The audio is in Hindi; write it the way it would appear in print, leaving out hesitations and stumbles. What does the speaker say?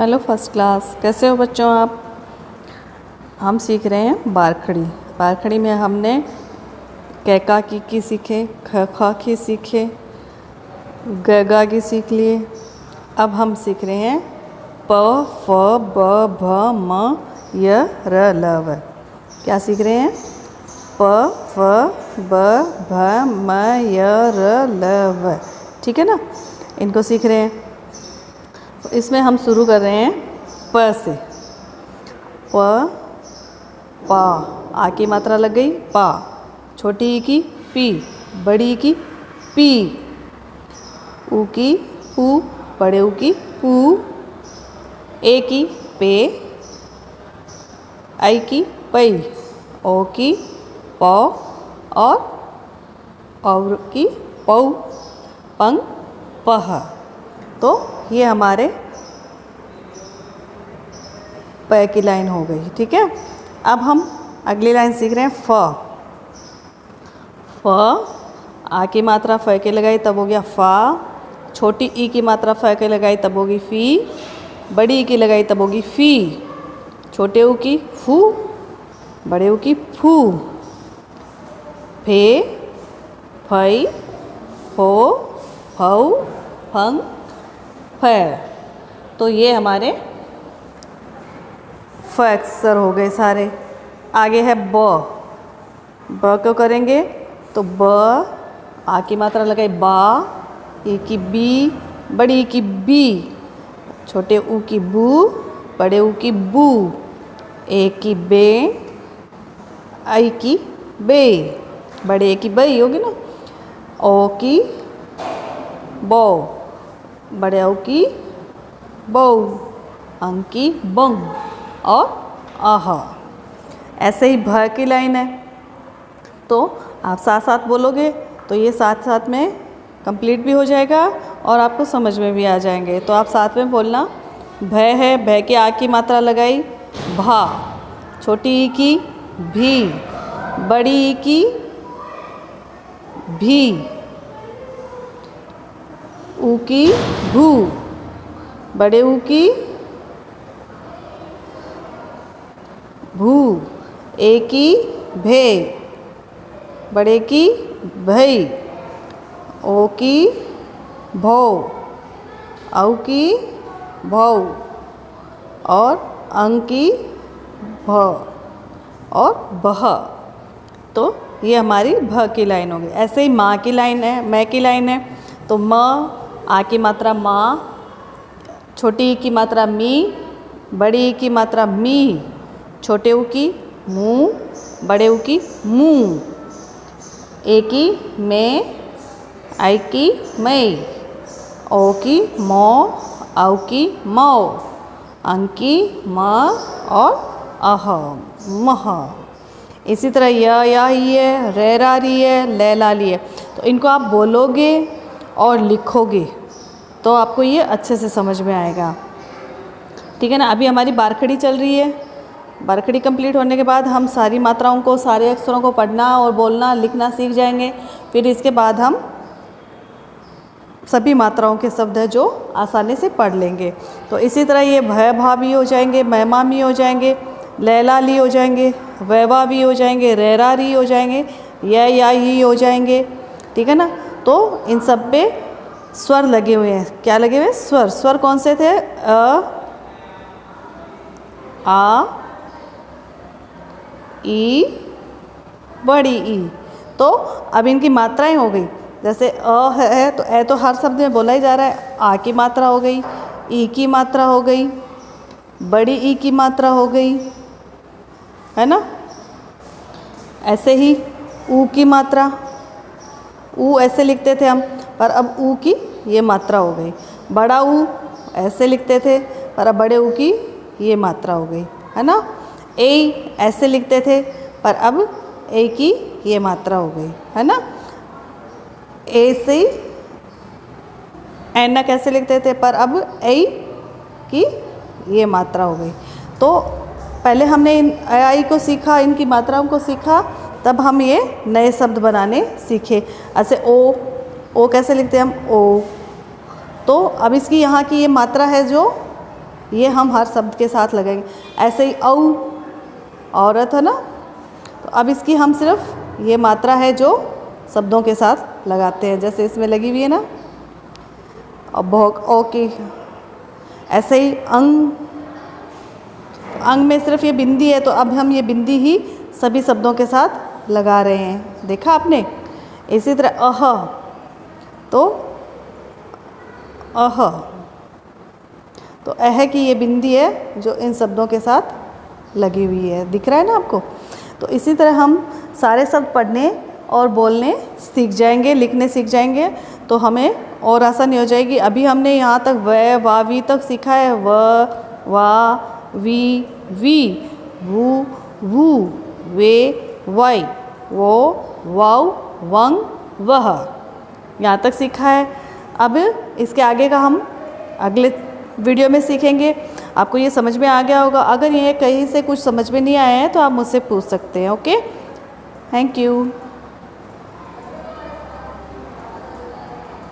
हेलो फर्स्ट क्लास, कैसे हो बच्चों आप। हम सीख रहे हैं बारखड़ी। बारखड़ी में हमने कैका की सीखे, ख खा की सीखे, गगा की सीख लिए। अब हम सीख रहे हैं प फ ब भ म य र ल व। क्या सीख रहे हैं? प फ ब भ म य र ल व। ठीक है ना, इनको सीख रहे हैं। तो इसमें हम शुरू कर रहे हैं प से। प पा, आ की मात्रा लग गई पा, छोटी ई की पी, बड़ी ई की पी, ऊ की पू, बड़े ऊ की पू, ए की पे, आई की पई, ओ की पौ और की पौ, पंग पह। तो ये हमारे प की लाइन हो गई। ठीक है, अब हम अगली लाइन सीख रहे हैं फ। फ, आ की मात्रा फ के लगाई तब हो गया फा, छोटी ई की मात्रा फ के लगाई तब होगी फी, बड़ी ई की लगाई तब होगी फी, छोटे ऊ की फू, बड़े ऊ की फू, फे, फई, फो, फऊ, फंग, फ। तो ये हमारे फ अक्षर हो गए सारे। आगे है ब। ब क्यों करेंगे? तो ब, आ की मात्रा लगाई बा, ई की बी, बड़ी ई की बी, छोटे ऊ की बू, बड़े ऊ की बू, ए की बे, आई की बे, बड़े ए की बई होगी ना, ओ की बो, बड़े ओ की बो, अंग की बंग और आह। ऐसे ही भ की लाइन है, तो आप साथ साथ बोलोगे तो ये साथ साथ में कंप्लीट भी हो जाएगा और आपको समझ में भी आ जाएंगे। तो आप साथ में बोलना। भ है, भ की आ की मात्रा लगाई भा, छोटी ई की भी, बड़ी ई की भी, ऊ की भू, बड़े ऊ की भू, ए की भे, बड़े की भई, ओ की भौ, औ की भौ और अंग की भ और बह। तो ये हमारी भ की लाइन होगी। ऐसे ही माँ की लाइन है, मैं की लाइन है। तो म, आ की मात्रा माँ, छोटी ई की मात्रा मी, बड़ी ई की मात्रा मी, छोटे ऊ की मुँह, बड़े ऊ की मुँह, ए की मैं, आई की मई, ओ की मौ, औ की मौ, अंग की म और अह मह। इसी तरह या ही है, रे रा री है, ले ला ली है। तो इनको आप बोलोगे और लिखोगे तो आपको ये अच्छे से समझ में आएगा। ठीक है ना। अभी हमारी बारखड़ी चल रही है। बारखड़ी कंप्लीट होने के बाद हम सारी मात्राओं को, सारे अक्षरों को पढ़ना और बोलना लिखना सीख जाएंगे। फिर इसके बाद हम सभी मात्राओं के शब्द है जो आसानी से पढ़ लेंगे। तो इसी तरह ये भय भा भी हो जाएंगे, मैमा भी हो जाएंगे, लैला ली हो जाएंगे, वैवा भी हो जाएंगे, रेरा री हो जाएंगे, या ही हो जाएंगे। ठीक है ना। तो इन सब पे स्वर लगे हुए हैं। क्या लगे हुए हैं? स्वर। स्वर कौन से थे? अ, आ, ई, बड़ी ई। तो अब इनकी मात्राएं हो गई। जैसे अ है तो ए तो हर शब्द में बोला ही जा रहा है। आ की मात्रा हो गई, ई की मात्रा हो गई, बड़ी ई की मात्रा हो गई, है ना। ऐसे ही ऊ की मात्रा, ऊ ऐसे लिखते थे हम, पर अब ऊ की ये मात्रा हो गई। बड़ा ऊ ऐसे लिखते थे, पर अब बड़े ऊ की ये मात्रा हो गई, है ना। ए ऐसे लिखते थे, पर अब ए की ये मात्रा हो गई, है ना। ए से ऐना कैसे लिखते थे, पर अब ए की ये मात्रा हो गई। तो पहले हमने इन आई को सीखा, इनकी मात्राओं को सीखा, तब हम ये नए शब्द बनाने सीखे। ऐसे ओ कैसे लिखते हैं हम? ओ। तो अब इसकी यहाँ की ये मात्रा है जो ये हम हर शब्द के साथ लगाएंगे। ऐसे ही औ, औरत है ना, तो अब इसकी हम सिर्फ ये मात्रा है जो शब्दों के साथ लगाते हैं, जैसे इसमें लगी हुई है ना, अब भोग ओके। ऐसे ही अंग, अंग में सिर्फ ये बिंदी है, तो अब हम ये बिंदी ही सभी शब्दों के साथ लगा रहे हैं, देखा आपने। इसी तरह अह, तो अह, तो अह की ये बिंदी है जो इन शब्दों के साथ लगी हुई है, दिख रहा है ना आपको। तो इसी तरह हम सारे शब्द पढ़ने और बोलने सीख जाएंगे, लिखने सीख जाएंगे, तो हमें और आसानी हो जाएगी। अभी हमने यहाँ तक व, वा, वी तक सीखा है। व, वा, वी, वी, वू, वू, वे, वाई, वो, वाव, वंग, वह, यहाँ तक सीखा है। अब इसके आगे का हम अगले वीडियो में सीखेंगे। आपको ये समझ में आ गया होगा। अगर ये कहीं से कुछ समझ में नहीं आया है तो आप मुझसे पूछ सकते हैं। Okay, thank you.